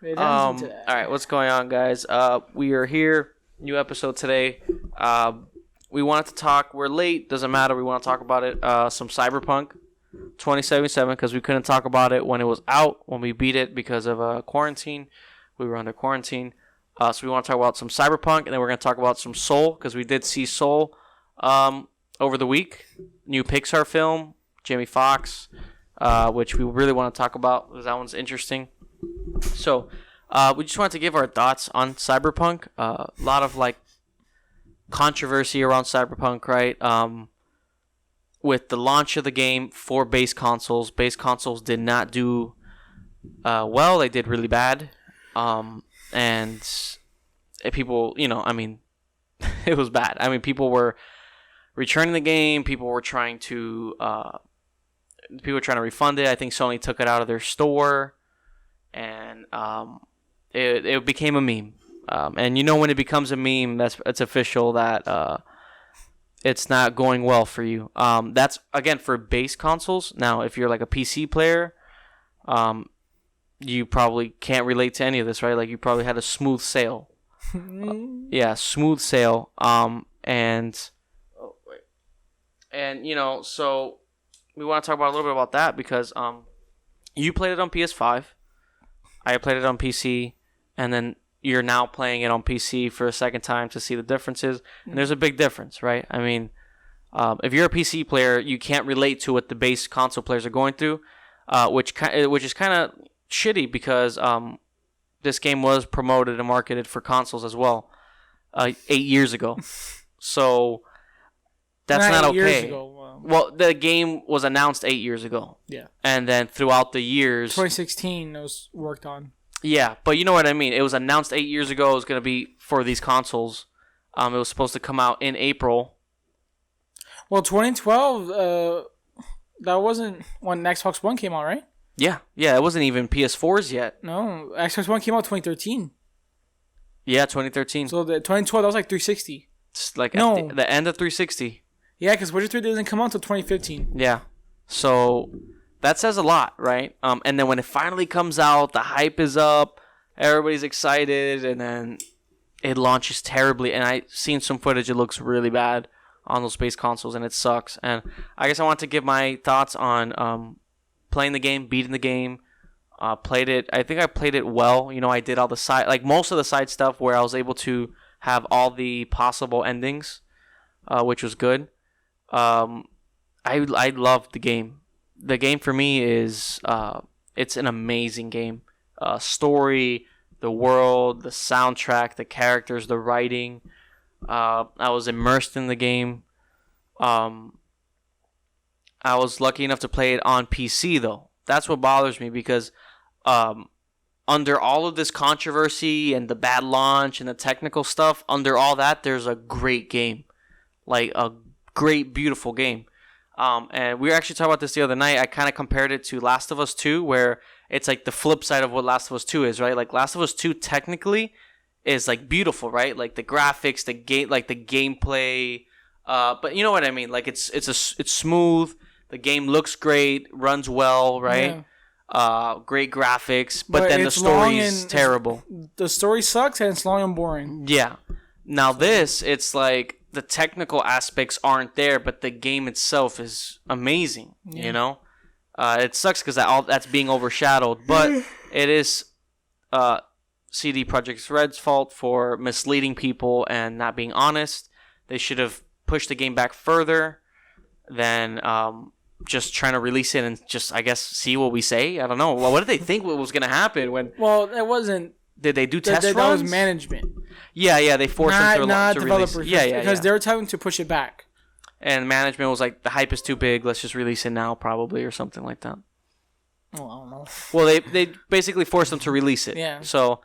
All right, what's going on, guys? We are here, new episode today. We wanted to talk. We're late, doesn't matter. We want to talk about it. Some CyberPunk 2077 because we couldn't talk about it when it was out, when we beat it because of quarantine. We were under quarantine. So we want to talk about some CyberPunk, and then we're going to talk about some Soul because we did see Soul over the week. New Pixar film, Jamie Foxx, which we really want to talk about because that one's interesting. So we just wanted to give our thoughts on CyberPunk. A lot of controversy around CyberPunk, right? With the launch of the game for base consoles did not do well. They did really bad. And people, it was bad. I mean, people were returning the game. People were trying to refund it. I think Sony took it out of their store, and it became a meme. And when it becomes a meme, it's official that it's not going well for you. That's again for base consoles. Now, if you're like a PC player, you probably can't relate to any of this, right? Like you probably had a smooth sail. Smooth sail. So we want to talk about a little bit about that because you played it on PS5. I played it on PC, and then you're now playing it on PC for a second time to see the differences. And there's a big difference, right? I mean, if you're a PC player, you can't relate to what the base console players are going through, which is kind of shitty because this game was promoted and marketed for consoles as well 8 years ago. So that's not okay. Years ago, well, the game was announced 8 years ago. Yeah. And then throughout the years 2016 it was worked on. Yeah, but you know what I mean. It was announced 8 years ago it was going to be for these consoles. It was supposed to come out in April. Well, 2012 that wasn't when Xbox One came out, right? Yeah, it wasn't even PS4s yet. No, Xbox One came out 2013. Yeah, 2013. So the 2012, that was like 360. It's like at the end of 360. Yeah, because Witcher 3 doesn't come out until 2015. Yeah, so that says a lot, right? And then when it finally comes out, the hype is up, everybody's excited, and then it launches terribly. And I've seen some footage; it looks really bad on those base consoles, and it sucks. And I guess I want to give my thoughts on playing the game, beating the game, played it. I think I played it well. I did all the side, most of the side stuff where I was able to have all the possible endings, which was good. I loved the game. The game for me is it's an amazing game. Story, the world, the soundtrack, the characters, the writing. I was immersed in the game. I was lucky enough to play it on PC, though. That's what bothers me because under all of this controversy and the bad launch and the technical stuff, under all that, there's a great game. Like a great, beautiful game. And we were actually talking about this the other night. I kind of compared it to Last of Us 2, where it's like the flip side of what Last of Us 2 is, right? Like Last of Us 2 technically is like beautiful, right? Like the graphics, the game, like the gameplay. But you know what I mean? Like it's smooth. The game looks great, runs well, right? Yeah. Great graphics, but then the story's terrible. The story sucks and it's long and boring. Yeah. Now it's like the technical aspects aren't there, but the game itself is amazing. Yeah. It sucks because that's being overshadowed, but it is CD Projekt Red's fault for misleading people and not being honest. They should have pushed the game back further than just trying to release it and just, I guess, see what we say. I don't know. Well, what did they think what was going to happen when? Well, it wasn't. Did they do test runs? That was management. Yeah. They forced them to not release. Developers. Yeah. Because they were telling to push it back. And management was like, the hype is too big. Let's just release it now, probably, or something like that. Well, I don't know. Well, they basically forced them to release it. Yeah. So,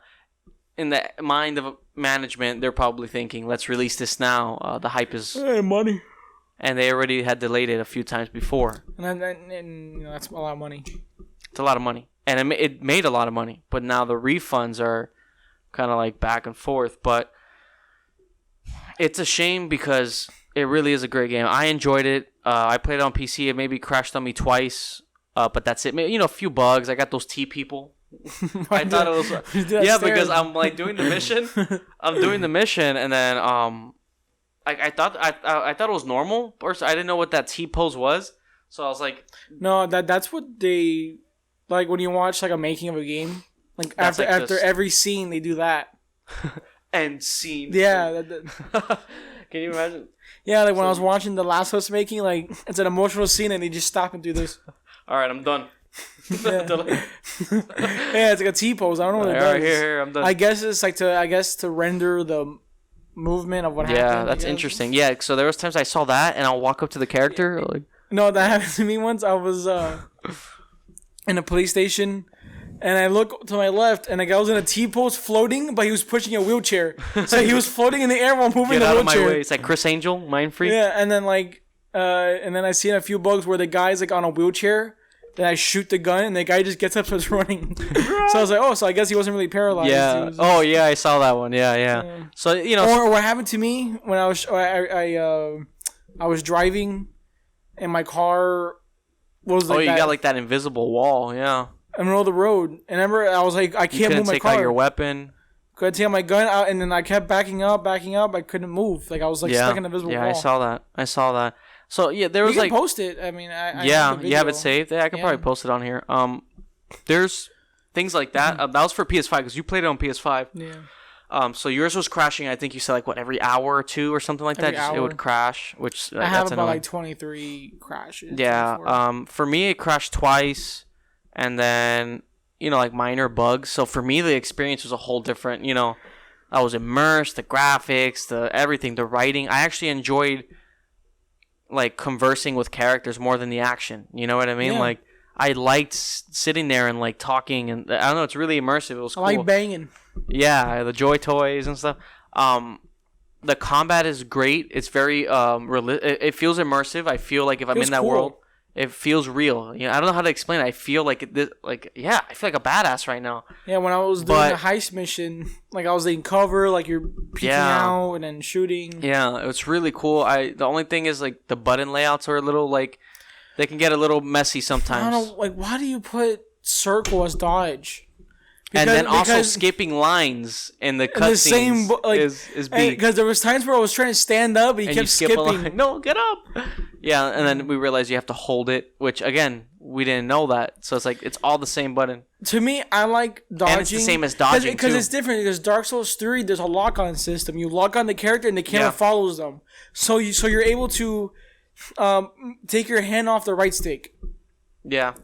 in the mind of management, they're probably thinking, let's release this now. The hype is money. And they already had delayed it a few times before. And that's a lot of money. It's a lot of money. And it made a lot of money. But now the refunds are kind of like back and forth. But it's a shame because it really is a great game. I enjoyed it. I played it on PC. It maybe crashed on me twice. But that's it. A few bugs. I got those T people. I thought it was because I'm like doing the mission. I'm doing the mission, and then I thought it was normal. First, I didn't know what that T-pose was, so I was like, no, that's what they like when you watch like a making of a game. Like after every scene, they do that. End scene. Yeah. Can you imagine? Yeah, like when I was watching The Last of Us making, like it's an emotional scene, and they just stop and do this. All right, I'm done. Yeah, it's like a T-pose. I don't know what it does. All right, here, I'm done. I guess it's like to render the movement of what happened. Yeah, that's interesting. Yeah, so there was times I saw that, and I'll walk up to the character. Like, no, that happened to me once. I was in a police station, and I look to my left, and a guy was in a T-pose floating, but he was pushing a wheelchair. So he was floating in the air while moving the wheelchair. Get out of my way. It's like Chris Angel, Mind Freak. Yeah, and then I seen a few bugs where the guy's like on a wheelchair. Then I shoot the gun, and the guy just gets up and starts running. So I was like, oh, so I guess he wasn't really paralyzed. Yeah. Yeah, I saw that one. Yeah. So Or what happened to me when I was driving, and my car was like. Oh, you got like that invisible wall. Yeah. In the middle of the road, and I remember I was like, I can't move my car. You couldn't take out your weapon. Couldn't take my gun out, and then I kept backing up. I couldn't move. Like I was like stuck in the invisible wall. Yeah, I saw that. So yeah, there was you can post it. I mean, I you have it saved. Yeah, I could probably post it on here. There's things like that. That was for PS5 because you played it on PS5. Yeah. So yours was crashing. I think you said like what every hour or two or something like that. It would crash, which I have about like 23 crashes. Yeah. 24. For me, it crashed twice, and then like minor bugs. So for me, the experience was a whole different. I was immersed. The graphics, the everything, the writing. I actually enjoyed like conversing with characters more than the action. You know what I mean? Yeah. Like I liked sitting there and like talking, and I don't know, it's really immersive. It was cool. I like banging. Yeah, the Joy Toys and stuff. The combat is great. It's very it feels immersive. I feel like if I'm in that world, it feels real. I don't know how to explain it. I feel like I feel like a badass right now. Yeah, when I was doing a heist mission, like I was in cover, like you're peeking out and then shooting. Yeah, it's really cool. The only thing is like the button layouts are a little like they can get a little messy sometimes. I don't know, like why do you put circle as dodge? Also skipping lines in the cutscenes is B. Because there was times where I was trying to stand up and you kept skipping. No, get up. Yeah, and then we realized you have to hold it, which again we didn't know that. So it's like it's all the same button. To me, I like dodging. And it's the same as dodging because it's different. Because Dark Souls 3, there's a lock-on system. You lock on the character and the camera follows them. So you're able to take your hand off the right stick. Yeah.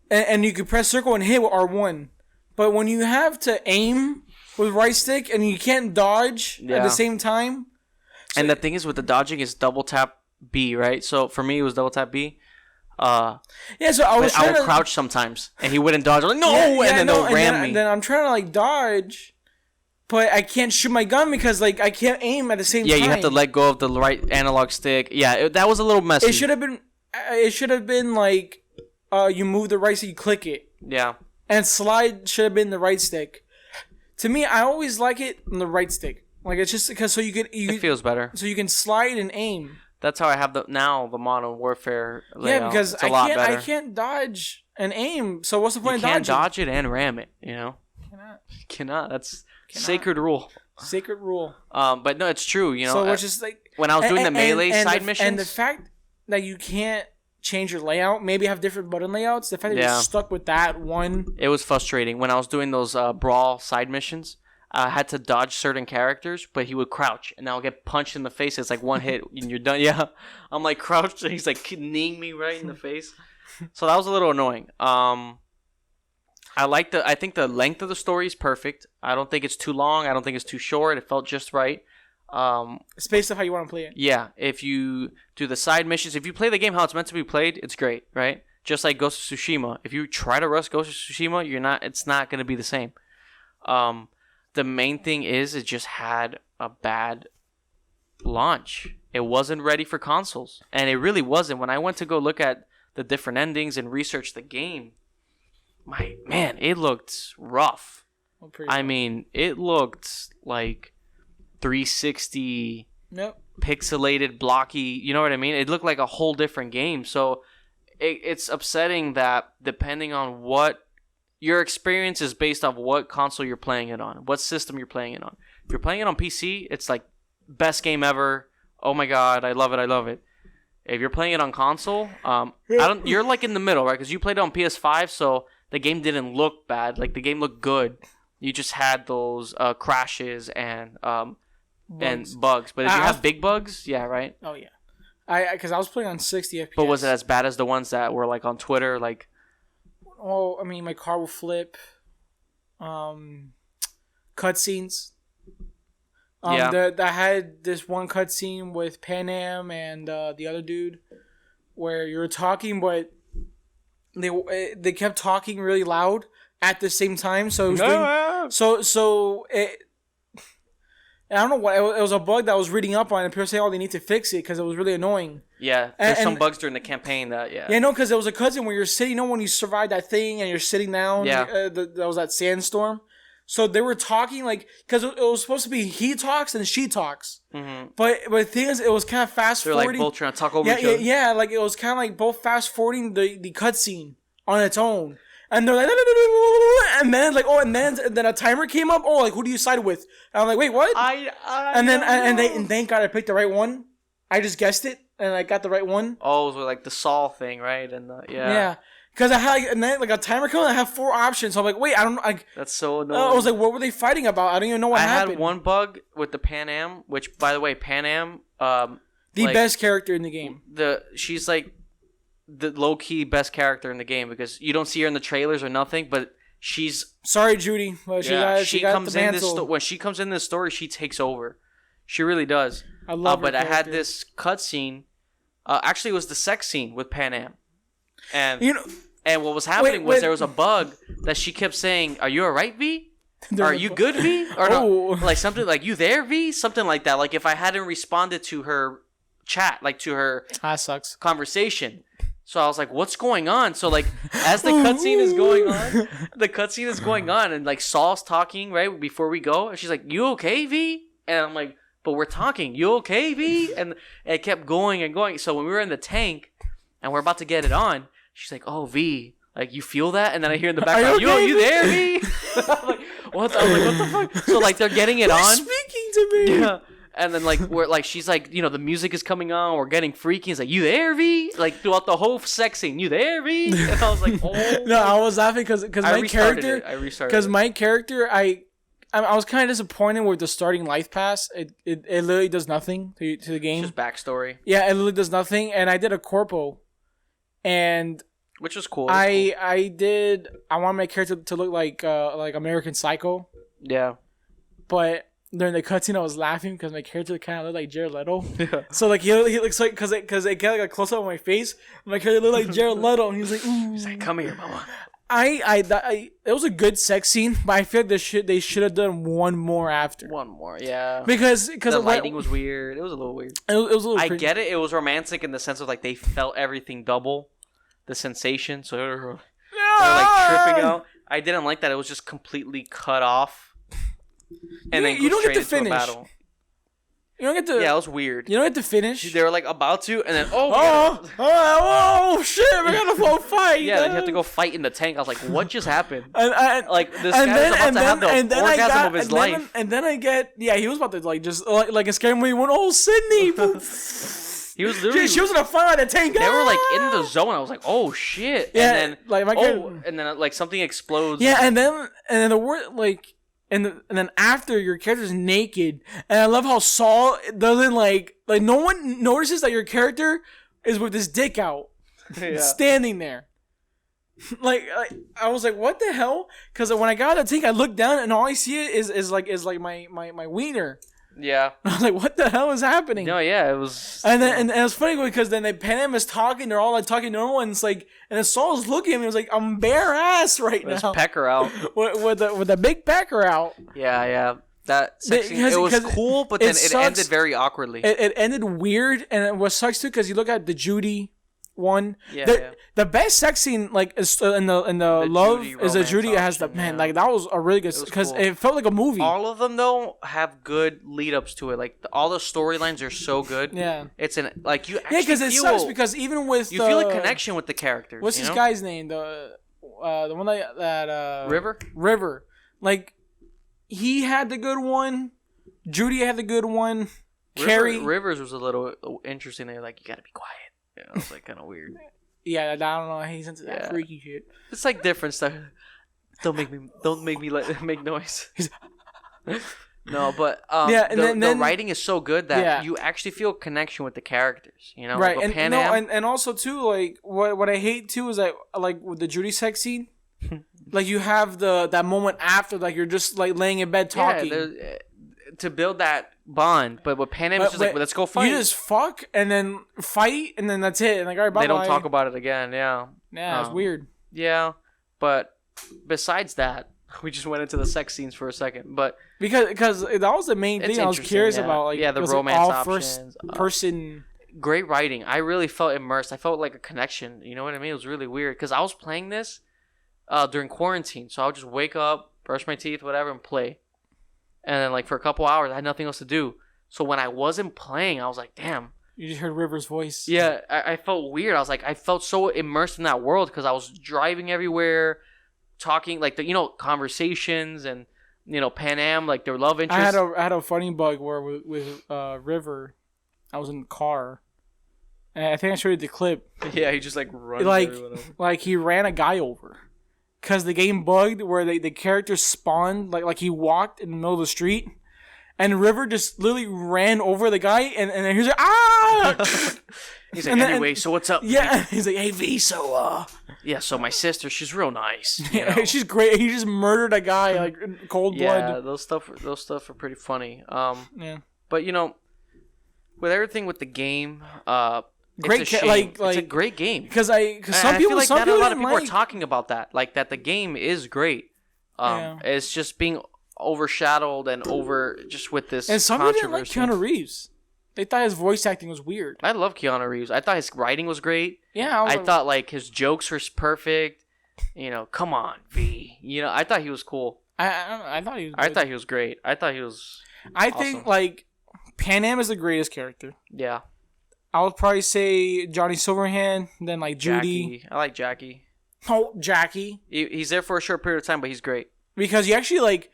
And you can press circle and hit with R1. But when you have to aim with right stick and you can't dodge at the same time. And the thing is with the dodging is double tap B, right? So for me it was double tap B. So I would crouch sometimes and he wouldn't dodge. I'm like, and then they'll ram me. And then I'm trying to like dodge, but I can't shoot my gun because like I can't aim at the same time. Yeah, you have to let go of the right analog stick. Yeah, that was a little messy. It should have been like you move the right stick, you click it. Yeah. And slide should have been the right stick. To me, I always like it on the right stick. Like it's just because it feels better. So you can slide and aim. That's how I have the Modern Warfare layout. Yeah, because I can't dodge and aim. So what's the point of dodging? You can't dodge it and ram it. Cannot. That's sacred rule. Sacred rule. But no, it's true. So it's just like when I was doing the melee side missions, and the fact that you can't change your layout, maybe have different button layouts. The fact that you're stuck with that one, it was frustrating when I was doing those brawl side missions. I had to dodge certain characters, but he would crouch, and I'll get punched in the face. It's like one hit, and you're done. Yeah, I'm like crouched, and he's like kneeing me right in the face. So that was a little annoying. I think the length of the story is perfect. I don't think it's too long. I don't think it's too short. It felt just right. It's based on how you want to play it. Yeah, if you do the side missions, if you play the game how it's meant to be played, it's great, right? Just like Ghost of Tsushima. If you try to rush Ghost of Tsushima, it's not going to be the same. The main thing is it just had a bad launch. It wasn't ready for consoles, and it really wasn't. When I went to go look at the different endings and research the game, it looked rough. It looked like 360 pixelated, blocky. You know what I mean? It looked like a whole different game. So it's upsetting that depending on what your experience is based off what console you're playing it on, what system you're playing it on. If you're playing it on PC, it's like best game ever. Oh my god, I love it, I love it. If you're playing it on console, you're like in the middle, right? Because you played it on PS5, so the game didn't look bad. Like the game looked good. You just had those crashes and bugs. But if you have big bugs, yeah, right. Oh yeah, because I was playing on 60 FPS. But was it as bad as the ones that were like on Twitter, like? Oh, I mean, my car will flip. Cutscenes. I had this one cutscene with Pan Am and the other dude, where you're talking, but they kept talking really loud at the same time. So it was I don't know what it was, a bug that I was reading up on, and people say, "Oh, they need to fix it because it was really annoying." Yeah, there's some bugs during the campaign that because there was a cutscene where you're sitting. When you survive that thing and you're sitting down. Yeah, that was that sandstorm. So they were talking because it was supposed to be he talks and she talks. Mm-hmm. But the thing is, it was kind of fast forwarding. They're like both trying to talk over each other. Yeah, like it was kind of like both fast forwarding the cutscene on its own. And they're like, and then then a timer came up. Oh, like who do you side with? And I'm like, wait, what? And thank God I picked the right one. I just guessed it and I got the right one. Oh, it was like the Saul thing, right? And yeah. Because I had a timer came, and I have 4 options. So I'm like, wait, I don't know. That's so annoying. I was like, what were they fighting about? I don't even know what happened. I had one bug with the Pan Am, which, by the way, Pan Am, the best character in the game. She's like the low key best character in the game because you don't see her in the trailers or nothing, but she's sorry, Judy. Well, she comes in this when she comes in this story, she takes over. She really does. I love her. But I had this cutscene. Actually, it was the sex scene with Pan Am. And what was happening was there was a bug that she kept saying, "Are you alright, V? Are you good, V?" Or no, like something like, "You there, V?" Something like that. Like if I hadn't responded to her chat, like to her conversation. So I was like, "What's going on?" So like as the cutscene is going on, and like Saul's talking right before we go, and she's like, "You okay, V?" And I'm like, "But we're talking. You okay, V?" And it kept going and going. So when we were in the tank and we're about to get it on. She's like, "Oh, V, like you feel that?" And then I hear in the background, you there, V?" I'm like, what the fuck? So like they're getting it on. Speaking to me. Yeah. And then like we're like she's like, the music is coming on, we're getting freaky. He's like, "You there, V?" Like throughout the whole sex scene, "You there, V?" And I was like, "Oh." No, I was laughing because my character. I restarted. Because my character, I was kind of disappointed with the starting life pass. It literally does nothing to the game. It's just backstory. Yeah, it literally does nothing. And I did a corpo. And which was cool. I want my character to look like American Psycho. Yeah. But during the cutscene, I was laughing because my character kind of looked like Jared Leto. Yeah. So like he looks like because it got like a close up on my face. My character looked like Jared Leto, and he was like, "Ooh." He's like, "Come here, mama." It was a good sex scene, but I feel like they should have done one more after. One more, yeah. Because the lighting was weird. It was a little weird. It was a little. I get it. It was romantic in the sense of like they felt everything double. The sensation, so they're like tripping out. I didn't like that. It was just completely cut off, and then you don't get to finish. Battle. You don't get to. Yeah, it was weird. You don't get to finish. They were like about to, and then shit! We gotta go fight. Yeah, then you have to go fight in the tank. I was like, what just happened? Like this guy was about to have the orgasm of his life. And then I get he was about to like just like a scary movie. Went, "Oh, Sydney." He was literally. She was gonna fire at the tank. They were like in the zone. I was like, "Oh shit!" Yeah, and then like my and then like something explodes. Yeah, and then the word like, and then after your character's naked, and I love how Saul doesn't like no one notices that your character is with his dick out, standing there. Like I was like, what the hell? Because when I got out of the tank, I looked down and all I see is like my wiener. Yeah. I was like, what the hell is happening? No, yeah, it was. And then it was funny because then Pan Am is talking, they're all like talking normal, and it's like, and then Saul's looking at me, it was like, I'm bare ass right now. With pecker out. with the big pecker out. Yeah. That section, it was cool, but then it ended very awkwardly. It ended weird, and what sucks too, because you look at the Judy one. Yeah. The best sex scene like is in the love is the Judy has the man like that was a really good because cool. It felt like a movie. All of them though have good lead ups to it. Like all the storylines are so good. Yeah. It's an like you actually because it sucks because even with you feel a connection with the characters. What's this guy's name? The the one that River. Like, he had the good one. Judy had the good one. Carrie. Rivers was a little interesting. They were like, you gotta be quiet. Yeah, it was like kind of weird. Yeah, I don't know. He's into that freaky shit. It's like different stuff. Don't make me make noise. No, but the writing is so good that you actually feel a connection with the characters. You know, right? Like and also too, like what I hate too is like with the Judy sex scene, like you have that moment after, like you're just like laying in bed talking. Yeah, to build that bond, but with Pan Am, it's just like, well, let's go fight. You just fuck and then fight and then that's it. And like, all right, bye. They don't talk about it again. Yeah. Yeah, it's weird. Yeah, but besides that, we just went into the sex scenes for a second, but because that was the main thing I was curious about. Like, the romance options, first person. Great writing. I really felt immersed. I felt like a connection. You know what I mean? It was really weird because I was playing this during quarantine, so I would just wake up, brush my teeth, whatever, and play. And then, like, for a couple hours, I had nothing else to do. So when I wasn't playing, I was like, damn. You just heard River's voice. Yeah, I felt weird. I was like, I felt so immersed in that world because I was driving everywhere, talking, like, conversations and, Pan Am, like, their love interest. I had a funny bug where with River, I was in the car. And I think I showed you the clip. Yeah, he just, like, runs like, he ran a guy over. Because the game bugged where the characters spawned, like he walked in the middle of the street, and River just literally ran over the guy, and then he's like, ah! He's like, anyway, so what's up? Yeah, he's like, hey, V, so, yeah, so my sister, she's real nice. Yeah, she's great. He just murdered a guy, like, in cold blood. Yeah, those stuff are pretty funny. Yeah. But, with everything with the game, it's a great game because some people not a lot of people are talking about that, like that the game is great. It's just being overshadowed and just with this and some people didn't like Keanu Reeves. They thought his voice acting was weird. I love Keanu Reeves. I thought his writing was great. Yeah, I thought like his jokes were perfect. Come on, V. I thought he was cool. I thought he was. I thought he was great. I thought he was. I think like Pan Am is the greatest character. Yeah. I would probably say Johnny Silverhand, then like Judy. Jackie. I like Jackie. Oh, Jackie. He's there for a short period of time, but he's great. Because you actually like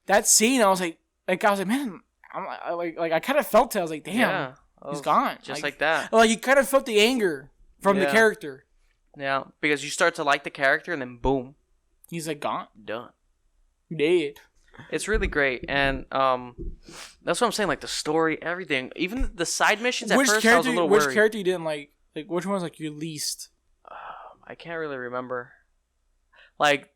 that scene. I was like, man, I kind of felt it. I was like, damn, he's gone. Just like that. Like you kind of felt the anger from the character. Yeah, because you start to like the character, and then boom, he's like gone, done, dead. It's really great, and that's what I'm saying. Like the story, everything, even the side missions. At first, I was a little worried. Which character you didn't like? Like which one was like your least? I can't really remember. Like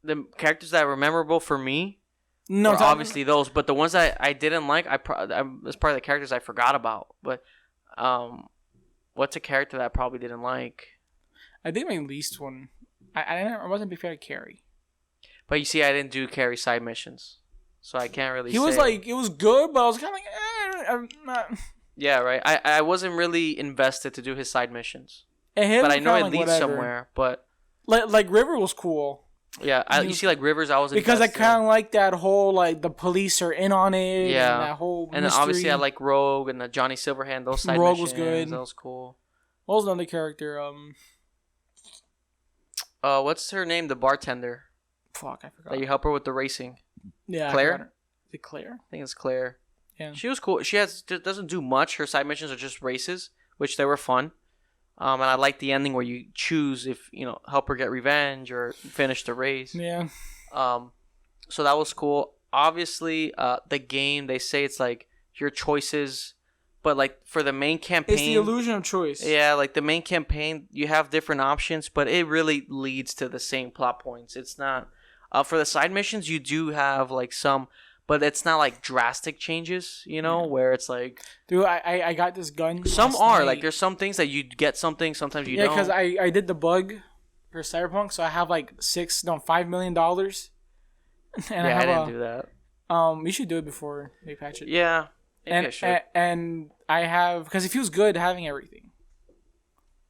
the characters that were memorable for me. No, were obviously those, but the ones that I didn't like, I was part of the characters I forgot about. But what's a character that I probably didn't like? I think my least one. I wasn't a big fan of Carrie. But you see, I didn't do Carrie side missions, so I can't really. He was like, it was good, but I was kind of like, I'm not. Yeah, right. I wasn't really invested to do his side missions, but I know it leads somewhere. But like River was cool. Yeah, you see, like Rivers, I was because I kind of like that whole like the police are in on it. Yeah, and that whole and then obviously I like Rogue and the Johnny Silverhand. Those side missions. Rogue was good. That was cool. What was another character? What's her name? The bartender. Fuck, I forgot. That you help her with the racing. Yeah, Claire. Is it Claire? I think it's Claire. Yeah, she was cool. She doesn't do much. Her side missions are just races, which they were fun. And I like the ending where you choose if help her get revenge or finish the race. Yeah. So that was cool. Obviously, the game, they say it's like your choices, but like for the main campaign, it's the illusion of choice. Yeah, like the main campaign, you have different options, but it really leads to the same plot points. It's not for the side missions. You do have like some. But it's not like drastic changes, where it's like... Dude, I got this gun. Some are. Night. Like, there's some things that you get something, sometimes you don't. Yeah, because I did the bug for CyberPunk, so I have like $5 million. And I didn't do that. You should do it before they patch it. Yeah. And I have... Because it feels good having everything.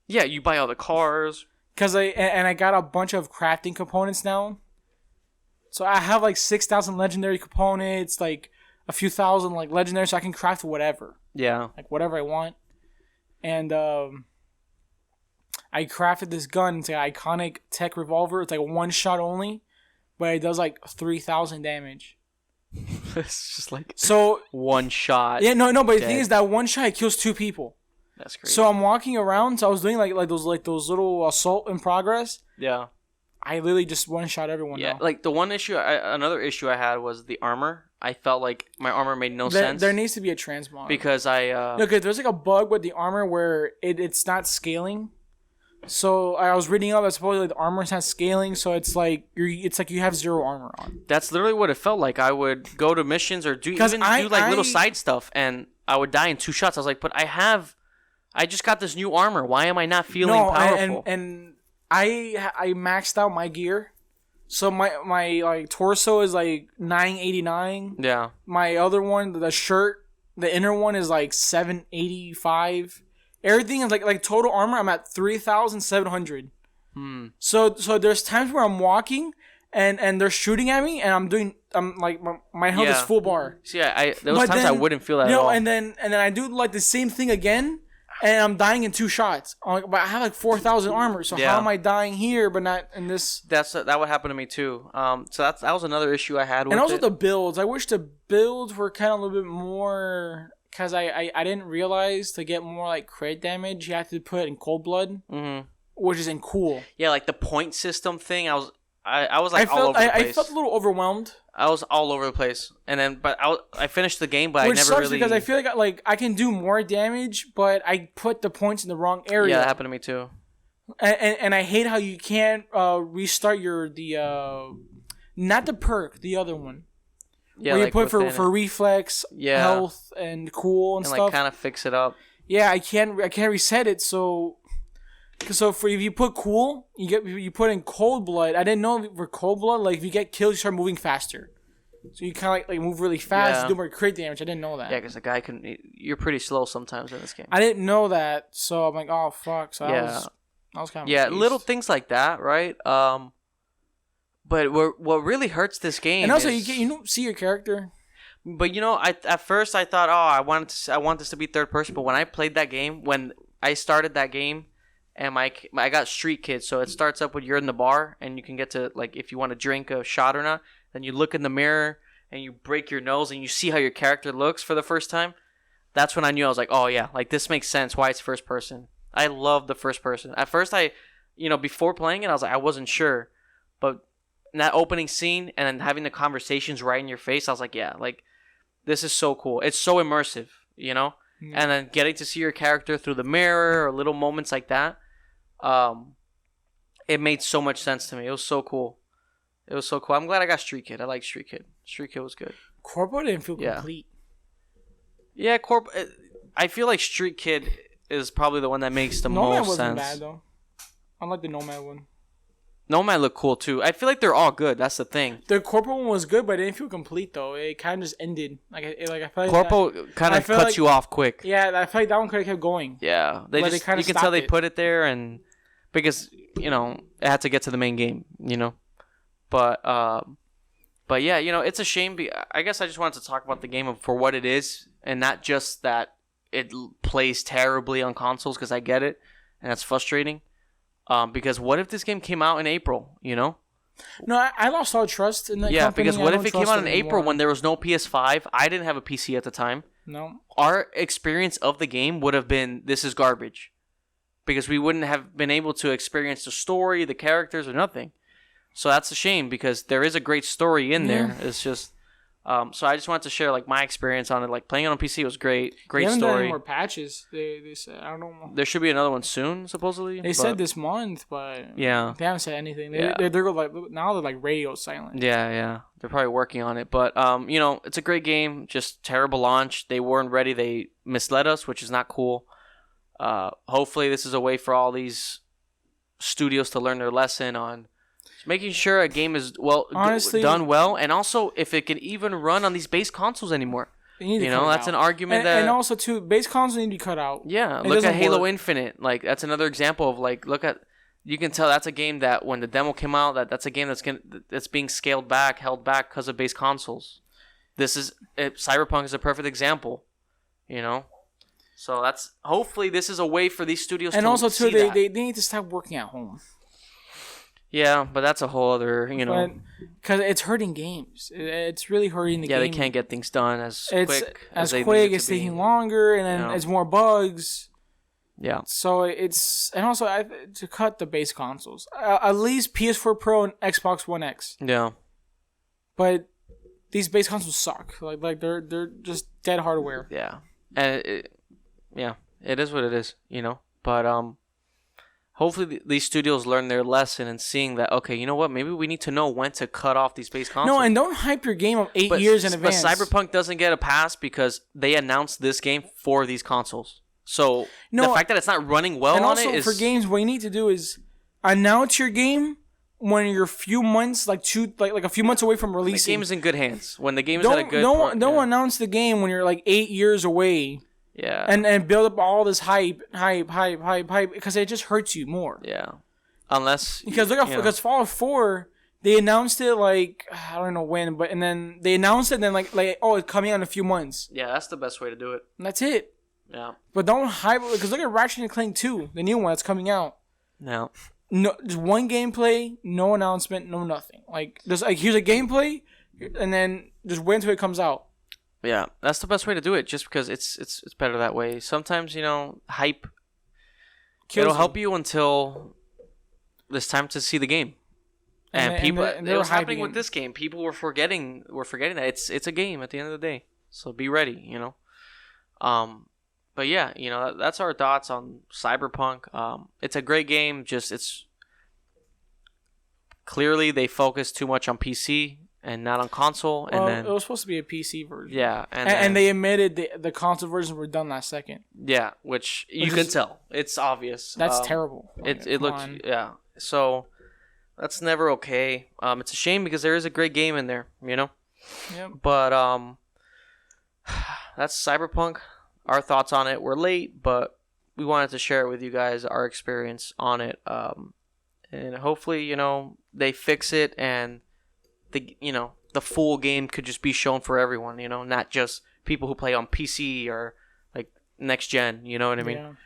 Yeah, you buy all the cars. Because I got a bunch of crafting components now. So I have like 6,000 legendary components, like a few thousand like legendary, so I can craft whatever. Yeah. Like whatever I want. And I I crafted this gun. It's an iconic tech revolver. It's like one shot only, but it does like 3,000 damage. It's just like so one shot. Yeah, no. But dead. the thing is that one shot kills 2 people. That's crazy. So I'm walking around. So I was doing like those little assault in progress. Yeah. I literally just one shot everyone. Yeah, now. like the one issue, another issue I had was the armor. I felt like my armor made no sense. There needs to be a transmog. Because no, because there's like a bug with the armor where it's not scaling. So I was reading up that supposedly the armor's not scaling, so it's like you have 0 armor on. That's literally what it felt like. I would go to missions or do little side stuff, and I would die in 2 shots. I was like, but I just got this new armor. Why am I not feeling powerful? And I maxed out my gear. So my like torso is like 989. Yeah. My other one, the shirt, the inner one is like 785. Everything is like total armor. I'm at 3,700. So there's times where I'm walking and they're shooting at me and I'm like my health is full bar. See, there was times I wouldn't feel that at all. And then I do like the same thing again. And I'm dying in 2 shots. But I have like 4,000 armor, so how am I dying here but not in this? That would happen to me too. So that was another issue I had with it. And also the builds. I wish the builds were kind of a little bit more, because I didn't realize to get more like crit damage, you have to put it in cold blood, which isn't cool. Yeah, like the point system thing. I was like all over the place. I felt a little overwhelmed. I was all over the place, and then I finished the game, but Which I never sucks really. Because I feel like I can do more damage, but I put the points in the wrong area. Yeah, that happened to me too. And I hate how you can't restart not the perk, the other one. Yeah, where like you put for reflex, health, and cool and stuff. Like kind of fix it up. Yeah, I can't reset it. So if you put cool, you put in cold blood. I didn't know for cold blood, like if you get killed, you start moving faster. So you kind of like move really fast, do more crit damage. I didn't know that. Yeah, because the guy you're pretty slow sometimes in this game. I didn't know that, so I'm like, oh fuck. So I was kind of little things like that, right? But what really hurts this game, and also you don't see your character. But at first I thought, I want this to be third person. But when I played that game, when I started that game, and I got Street Kid, so it starts up when you're in the bar and you can get to like if you want to drink a shot or not. Then you look in the mirror and you break your nose and you see how your character looks for the first time. That's when I knew I was like, oh yeah, like this makes sense why it's first person. I love the first person. At first before playing it, I was like, I wasn't sure, but in that opening scene and then having the conversations right in your face, I was like, yeah, like this is so cool. It's so immersive, And then getting to see your character through the mirror or little moments like that, it made so much sense to me. It was so cool. I'm glad I got Street Kid. I like Street Kid. Street Kid was good. Corpo didn't feel complete. Yeah, I feel like Street Kid is probably the one that makes the Nomad most wasn't sense. Bad though. I like the Nomad one. Nomad looked cool too. I feel like they're all good. That's the thing. The Corpo one was good, but it didn't feel complete though. It kind of just ended. I feel like Corpo kind of cuts you off quick. Yeah, I feel like that one could have kept going. Yeah, you can tell they put it there and because it had to get to the main game. But yeah, it's a shame. I guess I just wanted to talk about the game for what it is, and not just that it plays terribly on consoles, because I get it, and that's frustrating. Because what if this game came out in April? No, I lost all trust in that company. Yeah, because what if it came out in April when there was no PS5? I didn't have a PC at the time. No. Our experience of the game would have been, this is garbage. Because we wouldn't have been able to experience the story, the characters, or nothing. So that's a shame, because there is a great story in there. It's just, so I just wanted to share like my experience on it. Like playing it on PC was great, great story. They haven't done any more patches. They said, I don't know. There should be another one soon, supposedly. They said this month, but they haven't said anything. They're like now they're like radio silent. Yeah, they're probably working on it. But it's a great game. Just terrible launch. They weren't ready. They misled us, which is not cool. Hopefully, this is a way for all these studios to learn their lesson on making sure a game is done well, and also if it can even run on these base consoles anymore. That's an argument and also too, base consoles need to be cut out. Yeah, look at Halo Infinite. Like that's another example of like you can tell that's a game that when the demo came out, that's a game that's being scaled back, held back because of base consoles. Cyberpunk is a perfect example. So that's hopefully this is a way for these studios and to also too, see that. they need to stop working at home. Yeah, but that's a whole other, because it's hurting games. It's really hurting the game. Yeah, they can't get things done as quick as they quick. need it It's to be. taking longer, and then it's more bugs. Yeah. So and also to cut the base consoles, at least PS4 Pro and Xbox One X. Yeah. But these base consoles suck. Like they're just dead hardware. Yeah. And it is what it is, But hopefully these studios learn their lesson and seeing that, okay, you know what? Maybe we need to know when to cut off these base consoles. No, and don't hype your game up 8 years in advance. But Cyberpunk doesn't get a pass because they announced this game for these consoles. So the fact that it's not running well and on also it is... for games, what you need to do is announce your game when you're a few months, like a few months away from releasing. The game is in good hands. When the game is at a good point. Don't announce the game when you're like 8 years away. Yeah. And build up all this hype because it just hurts you more. Yeah. Unless because Fallout 4, they announced it like I don't know when, and then they announced it and then like it's coming out in a few months. Yeah, that's the best way to do it. And that's it. Yeah. But don't hype it because look at Ratchet and Clank 2, the new one that's coming out. No. No, just one gameplay, no announcement, no nothing. Like here's a gameplay, and then just wait until it comes out. Yeah, that's the best way to do it. Just because it's better that way. Sometimes hype. It'll help you until it's time to see the game. And people, it was happening with this game. People were forgetting that it's a game at the end of the day. So be ready, But yeah, that's our thoughts on Cyberpunk. It's a great game. Just it's clearly they focus too much on PC and not on console. And then it was supposed to be a PC version. Yeah, and they admitted the console versions were done last second. Yeah, which you can tell. It's obvious. That's terrible. It looks So that's never okay. It's a shame because there is a great game in there, Yeah. But that's Cyberpunk. Our thoughts on it. We're late, but we wanted to share it with you guys, our experience on it. And hopefully, they fix it and the full game could just be shown for everyone, not just people who play on PC or like next gen, you know what I mean?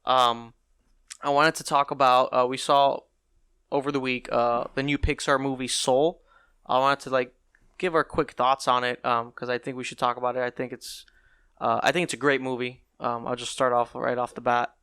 Yeah. I wanted to talk about, we saw over the week, the new Pixar movie Soul. I wanted to give our quick thoughts on it, because I think we should talk about it. I think it's a great movie. I'll just start off right off the bat.